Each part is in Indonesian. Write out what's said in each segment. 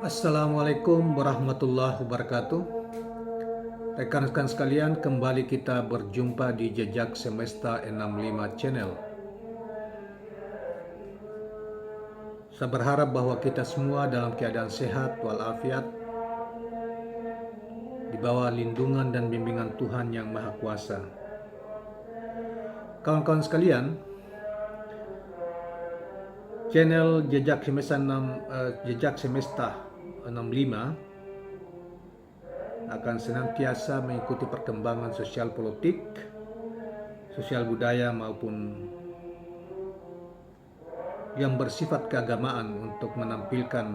Assalamualaikum warahmatullahi wabarakatuh. Rekan-rekan sekalian, kembali kita berjumpa di Jejak Semesta 65 Channel. Saya berharap bahwa kita semua dalam keadaan sehat walafiat, di bawah lindungan dan bimbingan Tuhan Yang Maha Kuasa. Kawan-kawan sekalian, channel Jejak Semesta 65 akan senantiasa mengikuti perkembangan sosial politik, sosial budaya maupun yang bersifat keagamaan untuk menampilkan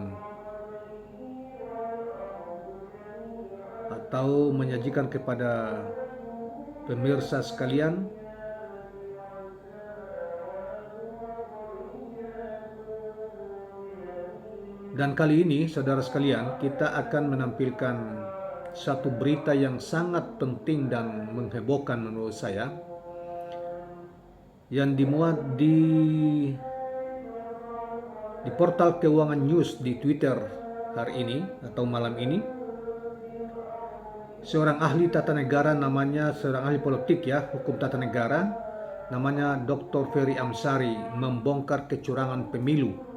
atau menyajikan kepada pemirsa sekalian dan kali ini saudara sekalian kita akan menampilkan satu berita yang sangat penting dan menghebohkan menurut saya, yang dimuat di portal Keuangan News di Twitter hari ini atau malam ini. Seorang ahli tata negara, namanya seorang ahli politik hukum tata negara, namanya Dr. Ferry Amsari, membongkar kecurangan pemilu.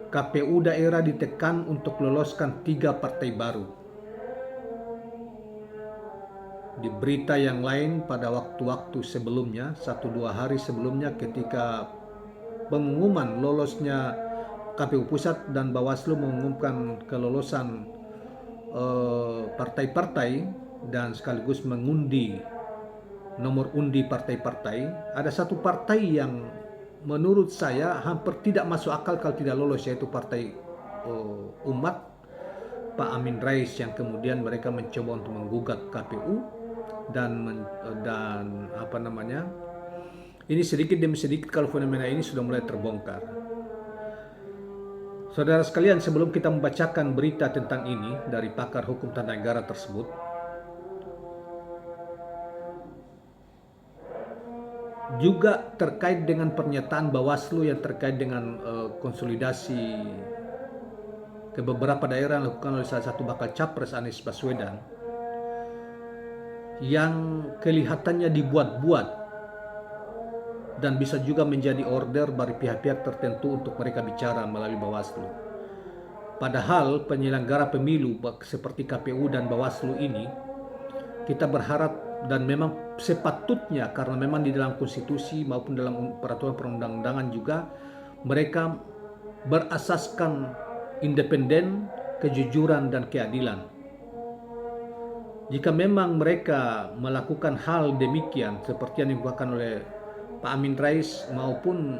KPU daerah ditekan untuk loloskan 3 partai baru. Di berita yang lain pada waktu-waktu sebelumnya, 1-2 hari sebelumnya, ketika pengumuman lolosnya KPU Pusat dan Bawaslu mengumumkan kelolosan partai-partai dan sekaligus mengundi nomor undi partai-partai, ada satu partai yang menurut saya hampir tidak masuk akal kalau tidak lolos, yaitu Partai Umat Pak Amin Rais, yang kemudian mereka mencoba untuk menggugat KPU dan ini sedikit demi sedikit kalau fenomena ini sudah mulai terbongkar. Saudara sekalian, sebelum kita membacakan berita tentang ini dari pakar hukum tata negara tersebut, juga terkait dengan pernyataan Bawaslu yang terkait dengan konsolidasi ke beberapa daerah yang dilakukan oleh salah satu bakal capres Anies Baswedan, yang kelihatannya dibuat-buat dan bisa juga menjadi order dari pihak-pihak tertentu untuk mereka bicara melalui Bawaslu. Padahal penyelenggara pemilu seperti KPU dan Bawaslu ini, kita berharap dan memang sepatutnya, karena memang di dalam konstitusi maupun dalam peraturan perundang-undangan juga mereka berasaskan independen, kejujuran dan keadilan. Jika memang mereka melakukan hal demikian seperti yang dilakukan oleh Pak Amin Rais maupun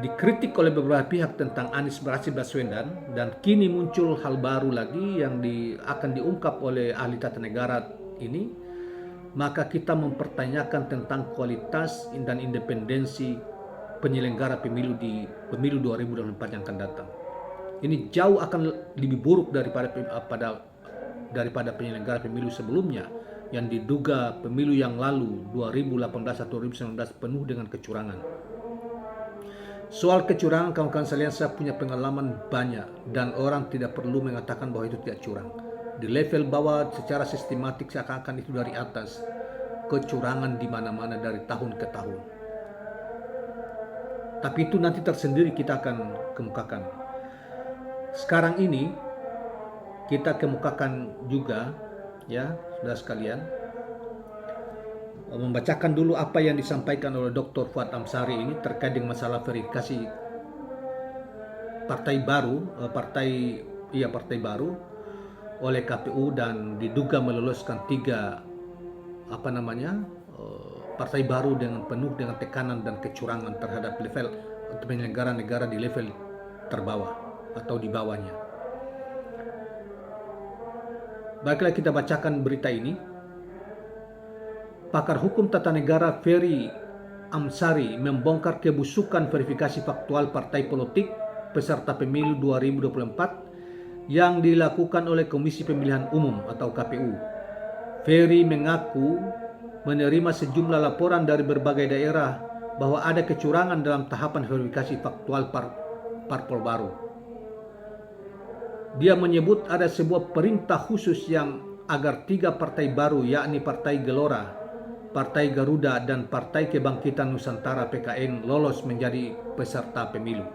dikritik oleh beberapa pihak tentang Anies Baswedan, dan kini muncul hal baru lagi yang akan diungkap oleh ahli tata negara ini, maka kita mempertanyakan tentang kualitas dan independensi penyelenggara pemilu di pemilu 2024 yang akan datang. Ini jauh akan lebih buruk daripada penyelenggara pemilu sebelumnya yang diduga pemilu yang lalu 2018 atau 2019 penuh dengan kecurangan. Soal kecurangan, kawan-kawan sekalian, saya punya pengalaman banyak dan orang tidak perlu mengatakan bahwa itu tidak curang. Di level bawah secara sistematik seakan-akan itu dari atas. Kecurangan di mana-mana dari tahun ke tahun. Tapi itu nanti tersendiri kita akan kemukakan. Sekarang ini kita kemukakan juga saudara sekalian, membacakan dulu apa yang disampaikan oleh Dr. Fuad Amsari ini terkait dengan masalah verifikasi partai baru oleh KPU dan diduga meloloskan 3 partai baru dengan penuh dengan tekanan dan kecurangan terhadap level penyelenggara negara di level terbawah atau di bawahnya. Baiklah, kita bacakan berita ini. Pakar hukum tata negara Ferry Amsari membongkar kebusukan verifikasi faktual partai politik peserta pemilu 2024 yang dilakukan oleh Komisi Pemilihan Umum atau KPU. Ferry mengaku menerima sejumlah laporan dari berbagai daerah bahwa ada kecurangan dalam tahapan verifikasi faktual parpol baru. Dia menyebut ada sebuah perintah khusus yang agar 3 partai baru, yakni Partai Gelora, Partai Garuda, dan Partai Kebangkitan Nusantara (PKN) lolos menjadi peserta pemilu.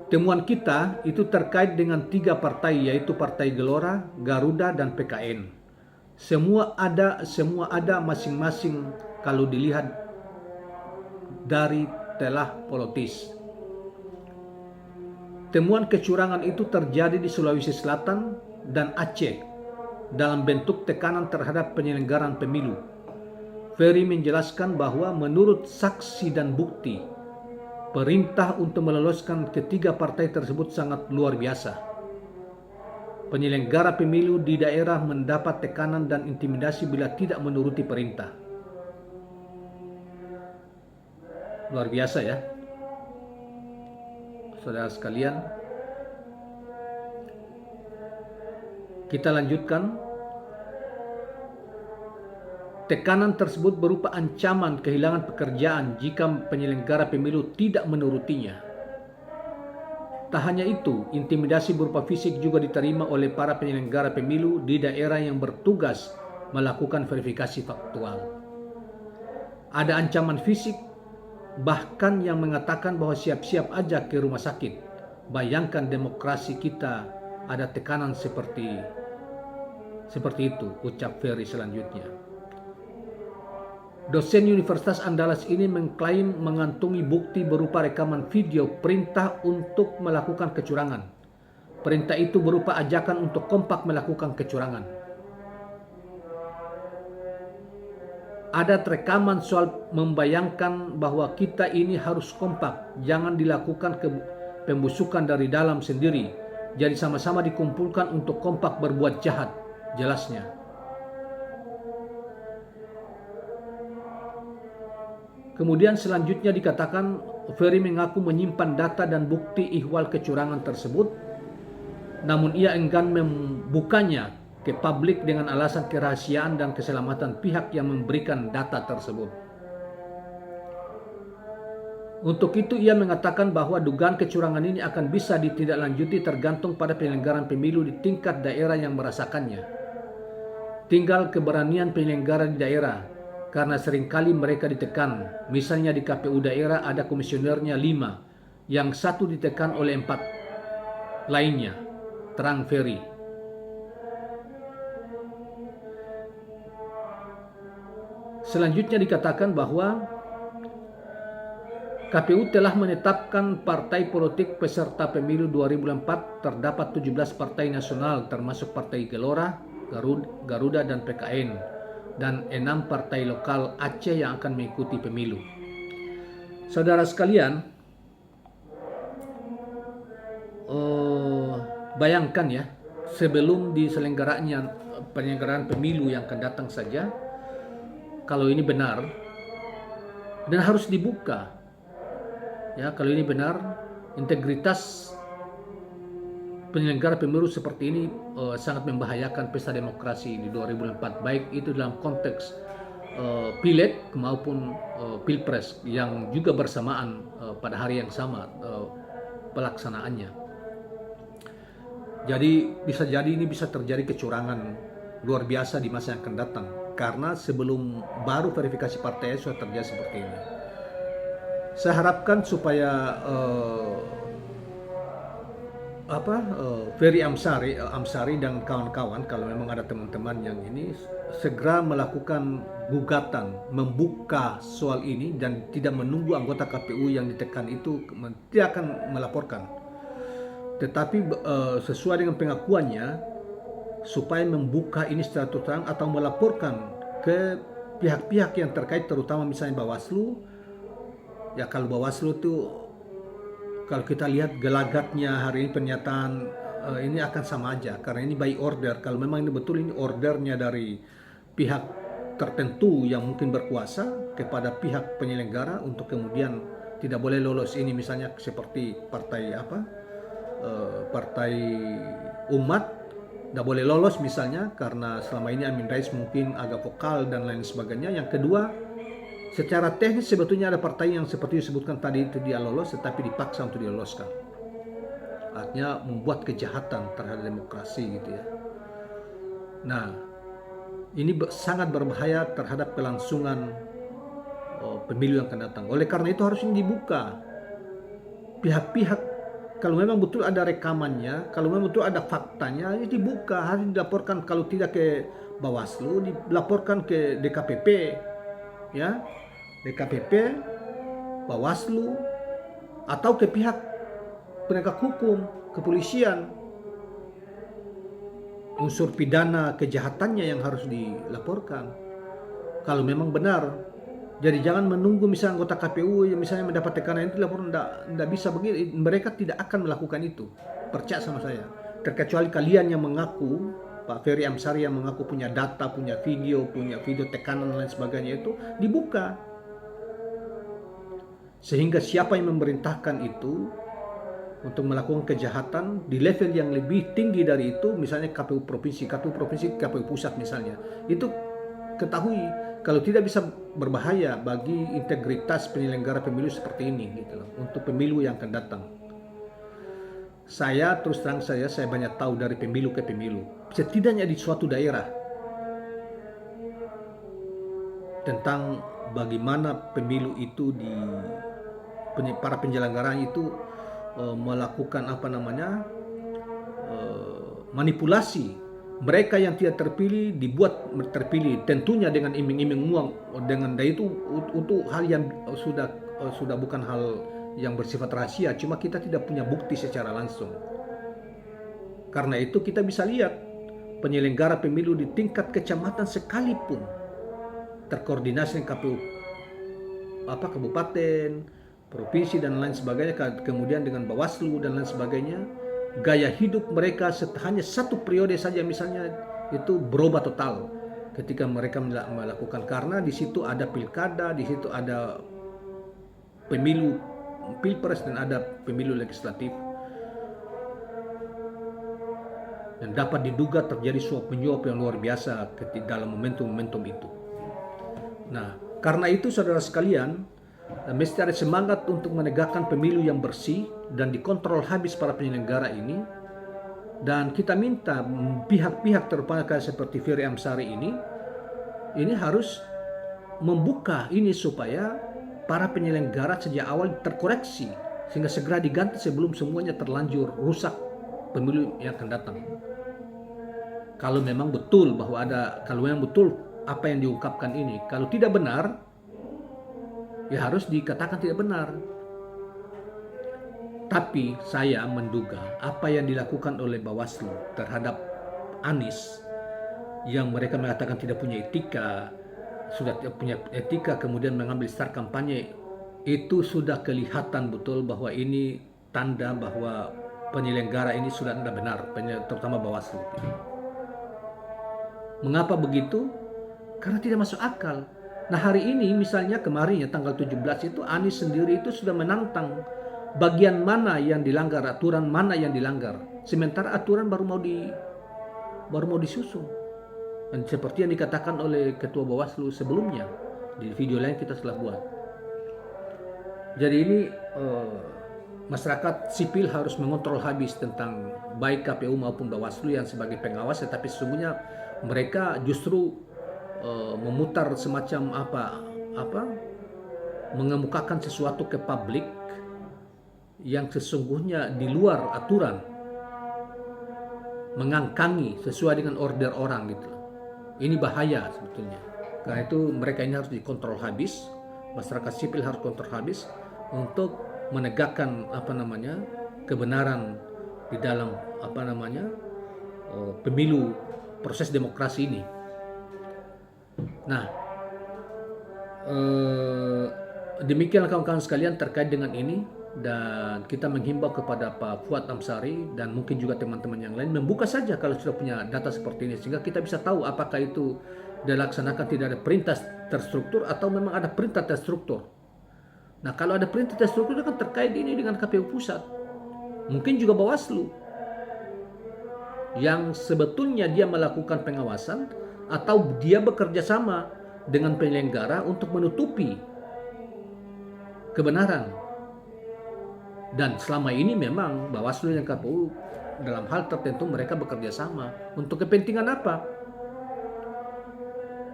Temuan kita itu terkait dengan 3 partai, yaitu Partai Gelora, Garuda, dan PKN. Semua ada masing-masing kalau dilihat dari telah politis. Temuan kecurangan itu terjadi di Sulawesi Selatan dan Aceh dalam bentuk tekanan terhadap penyelenggaraan pemilu. Ferry menjelaskan bahwa menurut saksi dan bukti, perintah untuk meloloskan ketiga partai tersebut sangat luar biasa. Penyelenggara pemilu di daerah mendapat tekanan dan intimidasi bila tidak menuruti perintah. Luar biasa ya, saudara sekalian. Kita lanjutkan. Tekanan tersebut berupa ancaman kehilangan pekerjaan jika penyelenggara pemilu tidak menurutinya. Tak hanya itu, intimidasi berupa fisik juga diterima oleh para penyelenggara pemilu di daerah yang bertugas melakukan verifikasi faktual. Ada ancaman fisik, bahkan yang mengatakan bahwa siap-siap aja ke rumah sakit. Bayangkan demokrasi kita ada tekanan seperti itu, ucap Ferry selanjutnya. Dosen Universitas Andalas ini mengklaim mengantongi bukti berupa rekaman video perintah untuk melakukan kecurangan. Perintah itu berupa ajakan untuk kompak melakukan kecurangan. Ada rekaman soal membayangkan bahwa kita ini harus kompak, jangan dilakukan pembusukan dari dalam sendiri. Jadi sama-sama dikumpulkan untuk kompak berbuat jahat, jelasnya. Kemudian selanjutnya dikatakan Ferry mengaku menyimpan data dan bukti ihwal kecurangan tersebut, namun ia enggan membukanya ke publik dengan alasan kerahasiaan dan keselamatan pihak yang memberikan data tersebut. Untuk itu ia mengatakan bahwa dugaan kecurangan ini akan bisa ditindaklanjuti tergantung pada penyelenggaraan pemilu di tingkat daerah yang merasakannya. Tinggal keberanian penyelenggara di daerah, karena seringkali mereka ditekan. Misalnya di KPU daerah ada komisionernya 5, yang 1 ditekan oleh 4 lainnya, terang Ferry. Selanjutnya dikatakan bahwa KPU telah menetapkan partai politik peserta pemilu 2004. Terdapat 17 partai nasional termasuk Partai Gelora, Garuda, dan PKN. Dan 6 partai lokal Aceh yang akan mengikuti pemilu. Saudara sekalian, bayangkan ya, sebelum diselenggaranya penyelenggaraan pemilu yang akan datang saja, kalau ini benar, dan harus dibuka, ya, kalau ini benar, integritas penyelenggara pemilu seperti ini sangat membahayakan pesta demokrasi di 2004, baik itu dalam konteks pileg maupun pilpres yang juga bersamaan pada hari yang sama pelaksanaannya. Jadi bisa jadi ini bisa terjadi kecurangan luar biasa di masa yang akan datang, karena sebelum baru verifikasi partai sudah terjadi seperti ini. Saya harapkan supaya Ferry Amsari dan kawan-kawan, kalau memang ada teman-teman yang ini, segera melakukan gugatan, membuka soal ini dan tidak menunggu anggota KPU yang ditekan itu tidak akan melaporkan. Tetapi sesuai dengan pengakuannya, supaya membuka ini secara terang atau melaporkan ke pihak-pihak yang terkait, terutama misalnya Bawaslu. Ya, kalau Bawaslu itu, kalau kita lihat gelagatnya hari ini, pernyataan ini akan sama aja, karena ini by order. Kalau memang ini betul, ini ordernya dari pihak tertentu yang mungkin berkuasa kepada pihak penyelenggara untuk kemudian tidak boleh lolos ini, misalnya seperti partai Partai Umat tidak boleh lolos misalnya, karena selama ini Amin Rais mungkin agak vokal dan lain sebagainya. Yang kedua, Secara teknis sebetulnya ada partai yang seperti disebutkan tadi itu dia lolos, tetapi dipaksa untuk diloloskan. Artinya membuat kejahatan terhadap demokrasi gitu ya. Nah, ini sangat berbahaya terhadap kelangsungan pemilu yang akan datang. Oleh karena itu harus dibuka. Pihak-pihak kalau memang betul ada rekamannya, kalau memang betul ada faktanya, ini dibuka, harus dilaporkan, kalau tidak ke Bawaslu, dilaporkan ke DKPP, ya, DKPP, Bawaslu, atau ke pihak penegak hukum, kepolisian. Unsur pidana kejahatannya yang harus dilaporkan kalau memang benar. Jadi jangan menunggu misalnya anggota KPU yang misalnya mendapat tekanan itu laporan, tidak bisa begini. Mereka tidak akan melakukan itu, percaya sama saya. Terkecuali kalian yang mengaku, Pak Ferry Amsari yang mengaku punya data, punya video tekanan dan lain sebagainya, itu dibuka. Sehingga siapa yang memerintahkan itu untuk melakukan kejahatan di level yang lebih tinggi dari itu, misalnya KPU provinsi, KPU pusat misalnya, itu ketahui kalau tidak bisa berbahaya bagi integritas penyelenggara pemilu seperti ini gitu loh, untuk pemilu yang akan datang. Saya terus terang saya banyak tahu dari pemilu ke pemilu, setidaknya di suatu daerah, tentang bagaimana pemilu itu para penyelenggara itu melakukan manipulasi. Mereka yang tidak terpilih dibuat terpilih, tentunya dengan iming-iming uang, dengan itu hal yang sudah bukan hal yang bersifat rahasia, cuma kita tidak punya bukti secara langsung. Karena itu kita bisa lihat penyelenggara pemilu di tingkat kecamatan sekalipun terkoordinasi dengan KPU kabupaten, provinsi dan lain sebagainya, kemudian dengan Bawaslu dan lain sebagainya, gaya hidup mereka hanya satu periode saja misalnya itu berubah total ketika mereka melakukan, karena di situ ada pilkada, di situ ada pemilu pilpres dan ada pemilu legislatif, dan dapat diduga terjadi suap menyuap yang luar biasa dalam momentum itu. Nah, karena itu saudara sekalian, mesti ada semangat untuk menegakkan pemilu yang bersih dan dikontrol habis para penyelenggara ini. Dan kita minta pihak-pihak terutama seperti Ferry Amsari ini harus membuka ini supaya para penyelenggara sejak awal terkoreksi sehingga segera diganti sebelum semuanya terlanjur rusak pemilu yang akan datang. Kalau memang betul apa yang diungkapkan ini, kalau tidak benar, ya harus dikatakan tidak benar. Tapi saya menduga apa yang dilakukan oleh Bawaslu terhadap Anies, yang mereka mengatakan tidak punya etika, sudah punya etika kemudian mengambil start kampanye, itu sudah kelihatan betul bahwa ini tanda bahwa penyelenggara ini sudah tidak benar, terutama Bawaslu. Mengapa begitu? Karena tidak masuk akal. Nah, hari ini misalnya kemarin ya tanggal 17 itu Anies sendiri itu sudah menantang bagian mana yang dilanggar, aturan mana yang dilanggar. Sementara aturan baru mau disusun. Dan seperti yang dikatakan oleh Ketua Bawaslu sebelumnya, di video lain kita telah buat. Jadi ini masyarakat sipil harus mengontrol habis tentang baik KPU maupun Bawaslu yang sebagai pengawas, tetapi sesungguhnya mereka justru memutar semacam mengemukakan sesuatu ke publik yang sesungguhnya di luar aturan, mengangkangi sesuai dengan order orang gitu. Ini bahaya sebetulnya. Karena itu mereka ini harus dikontrol habis, masyarakat sipil harus kontrol habis untuk menegakkan kebenaran di dalam pemilu, proses demokrasi ini. Nah, demikianlah kawan-kawan sekalian terkait dengan ini, dan kita menghimbau kepada Pak Fuad Amsari dan mungkin juga teman-teman yang lain membuka saja kalau sudah punya data seperti ini, sehingga kita bisa tahu apakah itu dilaksanakan tidak ada perintah terstruktur atau memang ada perintah terstruktur. Nah, kalau ada perintah terstruktur itu kan terkait ini dengan KPU pusat, mungkin juga Bawaslu yang sebetulnya dia melakukan pengawasan atau dia bekerja sama dengan penyelenggara untuk menutupi kebenaran. Dan selama ini memang Bawaslu dan KPU dalam hal tertentu mereka bekerja sama. Untuk kepentingan apa?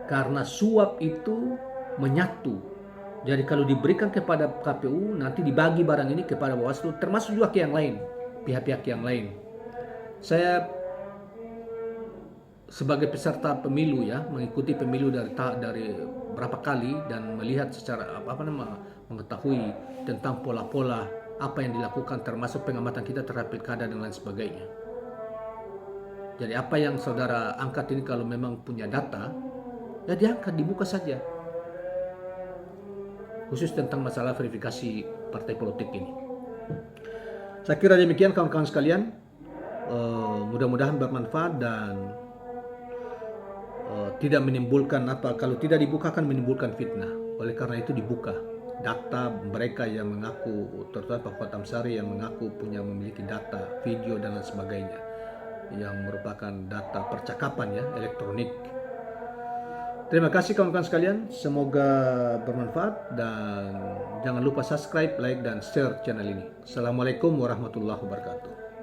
Karena suap itu menyatu. Jadi kalau diberikan kepada KPU, nanti dibagi barang ini kepada Bawaslu, termasuk juga ke yang lain, pihak-pihak yang lain. Saya sebagai peserta pemilu ya, mengikuti pemilu dari berapa kali dan melihat secara mengetahui tentang pola-pola apa yang dilakukan, termasuk pengamatan kita terhadap pilkada dan lain sebagainya. Jadi apa yang saudara angkat ini kalau memang punya data, ya diangkat, dibuka saja. Khusus tentang masalah verifikasi partai politik ini. Saya kira demikian kawan-kawan sekalian. Mudah-mudahan bermanfaat dan tidak menimbulkan kalau tidak dibuka akan menimbulkan fitnah. Oleh karena itu dibuka data mereka yang mengaku, terutama Pak Fatam Sari yang mengaku memiliki data, video dan lain sebagainya, yang merupakan data percakapan ya, elektronik. Terima kasih kawan-kawan sekalian, semoga bermanfaat dan jangan lupa subscribe, like dan share channel ini. Assalamualaikum warahmatullahi wabarakatuh.